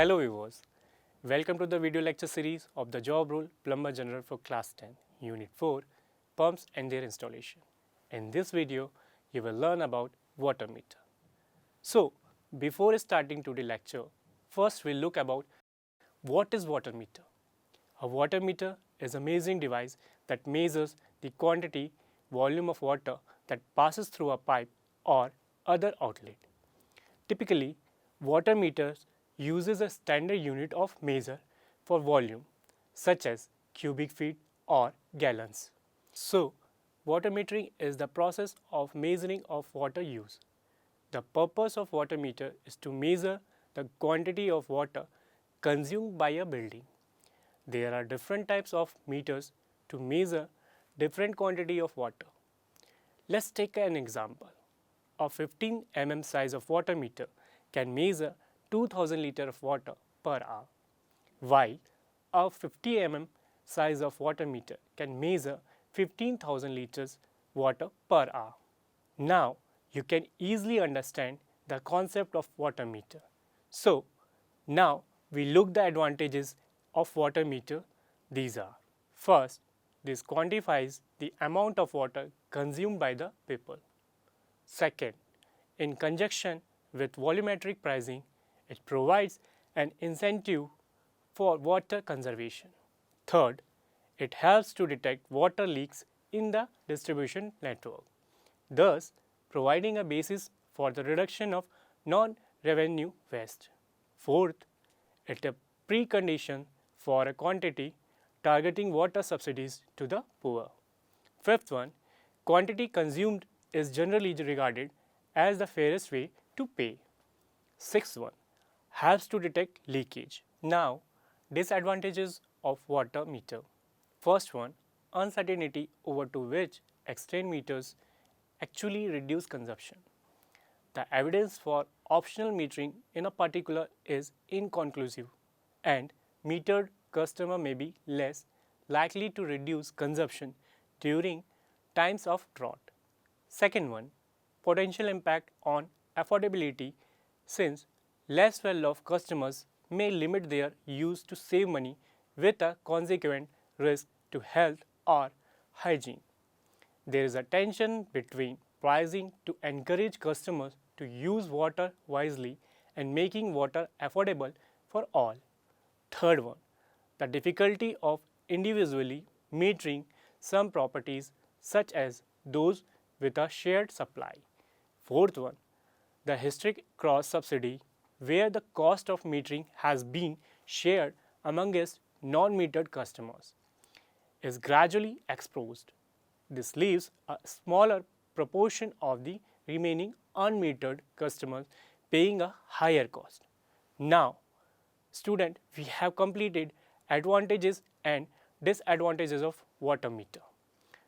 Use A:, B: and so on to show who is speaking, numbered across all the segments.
A: Hello viewers, welcome to the video lecture series of the job role Plumber General for Class 10, Unit 4, Pumps and their installation. In this video, you will learn about water meter. So, before starting today's lecture, first we'll look about what is water meter. A water meter is a measuring device that measures the quantity, volume of water that passes through a pipe or other outlet. Typically, water meters uses a standard unit of measure for volume such as cubic feet or gallons. So, water metering is the process of measuring of water use. The purpose of water meter is to measure the quantity of water consumed by a building. There are different types of meters to measure different quantity of water. Let's take an example. A 15 mm size of water meter can measure 2000 liters of water per hour, while a 50 mm size of water meter can measure 15,000 liters water per hour. Now, you can easily understand the concept of water meter. So, now we look the advantages of water meter. These are: first, this quantifies the amount of water consumed by the people. Second, in conjunction with volumetric pricing, it provides an incentive for water conservation. Third, it helps to detect water leaks in the distribution network, thus providing a basis for the reduction of non-revenue waste. Fourth, it is a precondition for a quantity targeting water subsidies to the poor. Fifth one, quantity consumed is generally regarded as the fairest way to pay. Sixth one, helps to detect leakage. Now, disadvantages of water meter. First one, uncertainty over to which extent meters actually reduce consumption. The evidence for optional metering in a particular is inconclusive, and metered customer may be less likely to reduce consumption during times of drought. Second one, potential impact on affordability, since less well-off customers may limit their use to save money with a consequent risk to health or hygiene. There is a tension between pricing to encourage customers to use water wisely and making water affordable for all. Third one, the difficulty of individually metering some properties such as those with a shared supply. Fourth one, the historic cross subsidy, where the cost of metering has been shared amongst non-metered customers, is gradually exposed. This leaves a smaller proportion of the remaining unmetered customers paying a higher cost. Now, student, we have completed advantages and disadvantages of water meter.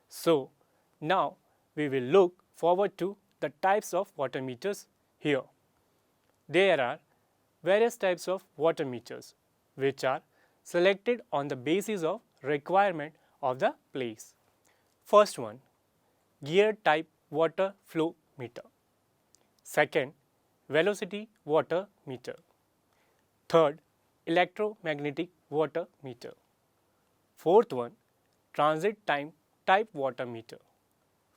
A: So, now we will look forward to the types of water meters here. There are various types of water meters which are selected on the basis of requirement of the place. First one, gear type water flow meter. Second, velocity water meter. Third, electromagnetic water meter. Fourth one, transit time type water meter.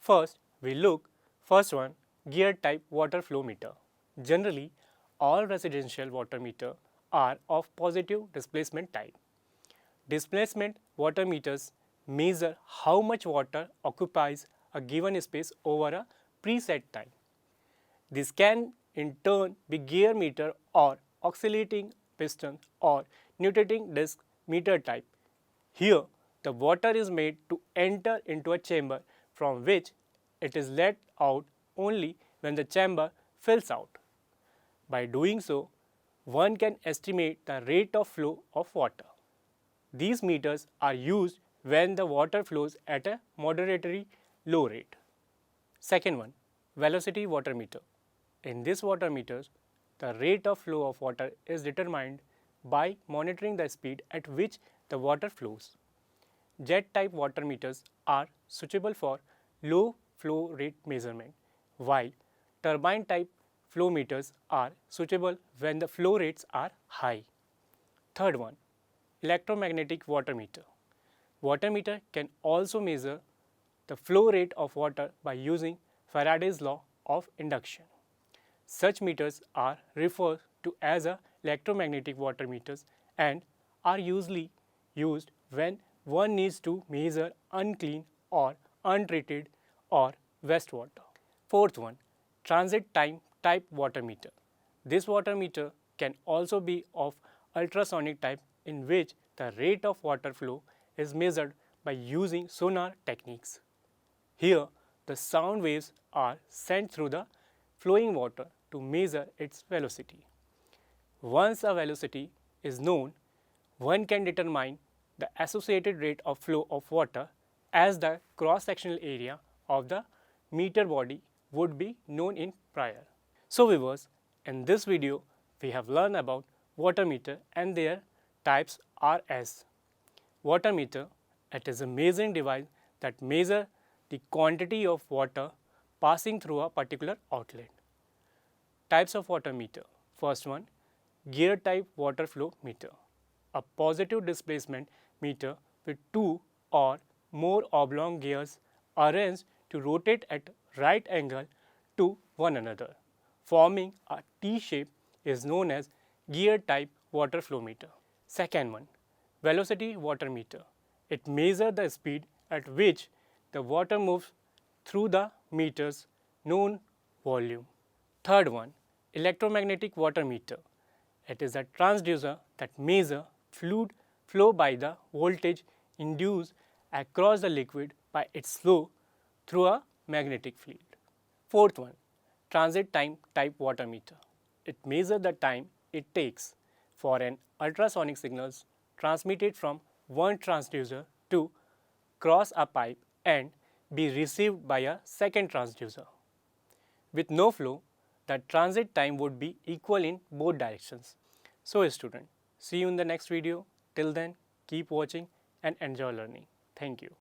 A: First, we look first one, gear type water flow meter. Generally, all residential water meter are of positive displacement type. Displacement water meters measure how much water occupies a given space over a preset time. This can in turn be gear meter or oscillating piston or nuttating disc meter type. Here, the water is made to enter into a chamber from which it is let out only when the chamber fills out. By doing so, one can estimate the rate of flow of water. These meters are used when the water flows at a moderately low rate. Second one, velocity water meter. In this water meters, the rate of flow of water is determined by monitoring the speed at which the water flows. Jet type water meters are suitable for low flow rate measurement, while turbine type flow meters are suitable when the flow rates are high. Third one, electromagnetic water meter. Water meter can also measure the flow rate of water by using Faraday's law of induction. Such meters are referred to as electromagnetic water meters and are usually used when one needs to measure unclean or untreated or wastewater. Fourth one, transit time type water meter. This water meter can also be of ultrasonic type, in which the rate of water flow is measured by using sonar techniques. Here, the sound waves are sent through the flowing water to measure its velocity. Once a velocity is known, one can determine the associated rate of flow of water, as the cross-sectional area of the meter body would be known in prior. So viewers, in this video we have learned about water meter and their types are as: water meter, it is a measuring device that measures the quantity of water passing through a particular outlet. Types of water meter. First one, gear type water flow meter. A positive displacement meter with two or more oblong gears arranged to rotate at right angle to one another, forming a T shape, is known as gear type water flow meter. Second one, velocity water meter. It measures the speed at which the water moves through the meter's known volume. Third one, electromagnetic water meter. It is a transducer that measures fluid flow by the voltage induced across the liquid by its flow through a magnetic field. Fourth one, transit time type water meter. It measures the time it takes for an ultrasonic signal transmitted from one transducer to cross a pipe and be received by a second transducer. With no flow, the transit time would be equal in both directions. So student, see you in the next video. Till then, keep watching and enjoy learning. Thank you.